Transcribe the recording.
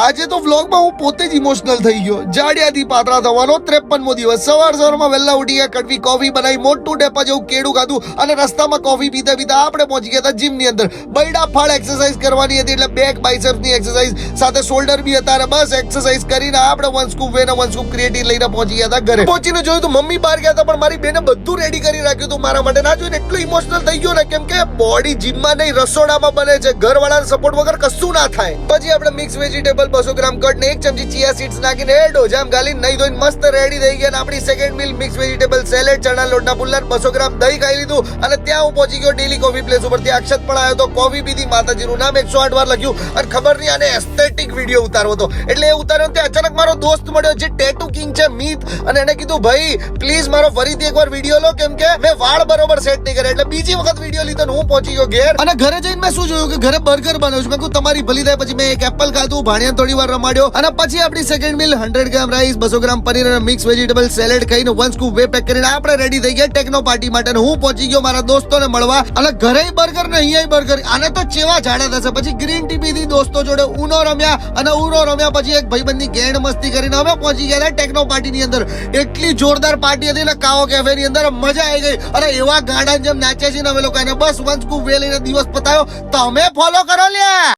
આજે તો વ્લોગમાં હું પોતે જ ઇમોશનલ થઈ ગયો. જાડિયાથી પાતળા થવાનો 53મો દિવસ. સવારમાં વહેલા ઉઠી ગયા, કડવી કોફી બનાવી, મોટું ડેપા જેવું કેળું ખાધું અને રસ્તામાં કોફી પીતા પીતા આપણે પહોંચી ગયા હતા જીમની અંદર. બૈડા ફાળ એક્સરસાઇઝ કરવાની હતી, એટલે બેક બાઇસેપ્સની એક્સરસાઇઝ સાથે શોલ્ડર બી હતા. અને બસ એક્સરસાઇઝ કરીને આપણે વન સ્કૂપ વેન વન સ્કૂપ ક્રિએટિન લઈને પહોંચી ગયા હતા ઘરે. પહોંચીને જોયું તો મમ્મી બહાર ગયા હતા, પણ મારી બેને બધું રેડી કરી રાખ્યું હતું મારા માટે. ના જોઈને એટલું ઇમોશનલ થઈ ગયો ને, કેમ કે બોડી જીમમાં નહીં રસોડામાં બને છે. ઘરવાળાના સપોર્ટ વગર કશું ના થાય. પછી આપણે મિક્સ વેજીટેબલ 200 ગ્રામ કટ ને 1 ચમચી ચિયા સીડ્સ નાખીને ડોજામ ગાલીને નહીં ધોઈને મસ્ત રેડી થઈ ગયા. આપણી second meal mix vegetable salad, ચણા લોટના પુલ્લા, 200 ગ્રામ દહીં ખાઈ લીધું. અને ત્યાં હું પહોંચી ગયો ડેલી કોફી પ્લેસ ઉપર. ત્યાં અક્ષત પણ આવ્યો તો. કોફી પીધી, માતાજીનું નામ 108 વાર લખ્યું. અને ખબર નહીં આને એસ્થેટિક વિડીયો ઉતારવો હતો, એટલે એ ઉતાર્યો. ત્યાં અચાનક મારો દોસ્ત મળ્યો જે ટેટુ કિંગ છે, મીત. અને એને કીધું, ભાઈ પ્લીઝ મારો ફરીથી એકવાર વિડીયો લો, કેમ કે મેં વાળ બરોબર સેટ નહીં કર્યા. એટલે બીજી વખત વિડીયો લીધો ને હું પહોંચી ગયો ઘેર. અને ઘરે જઈને મેં શું જોયું કે ઘરે બર્ગર બનાવ્યું છે. મેં કીધું તમારી ભલી થાય. પછી મેં એક એપલ ખાધું, ભાણિયા થોડી વાર રમાડ્યો. અને પછી આપણી સેકન્ડ મીલ 100 ગ્રામ રાઈસ, 200 ગ્રામ પનીર અને મિક્સ વેજીટેબલ સેલેડ ખાઈને વન સ્કૂપ વે પેક કરીને આપણે રેડી થઈ ગયા ટેકનો પાર્ટી માટે. હું પહોંચી ગયો મારા દોસ્તોને મળવા. અને ઘરે બર્ગર ને અહીંયા બર્ગર. આને તો ચેવા ઝાડા થશે. પછી ગ્રીન ટી પીધી, દોસ્તો જોડે ઉનો રમ્યા. અને ઉનો રમ્યા પછી એક ભાઈબંધની ગેંડ મસ્તી કરીને અમે પહોંચી ગયા ટેકનો પાર્ટી ની અંદર. એટલી જોરદાર પાર્ટી હતી ને કાવો કેફે ની અંદર. મજા આવી ગઈ. અને એવા ગાડા જેમ નાચ્યા છીએ ને અમે લોકો. બસ વન સ્કૂપ વે લઈને દિવસ પતાયો. તમે ફોલો કરો લ્યા.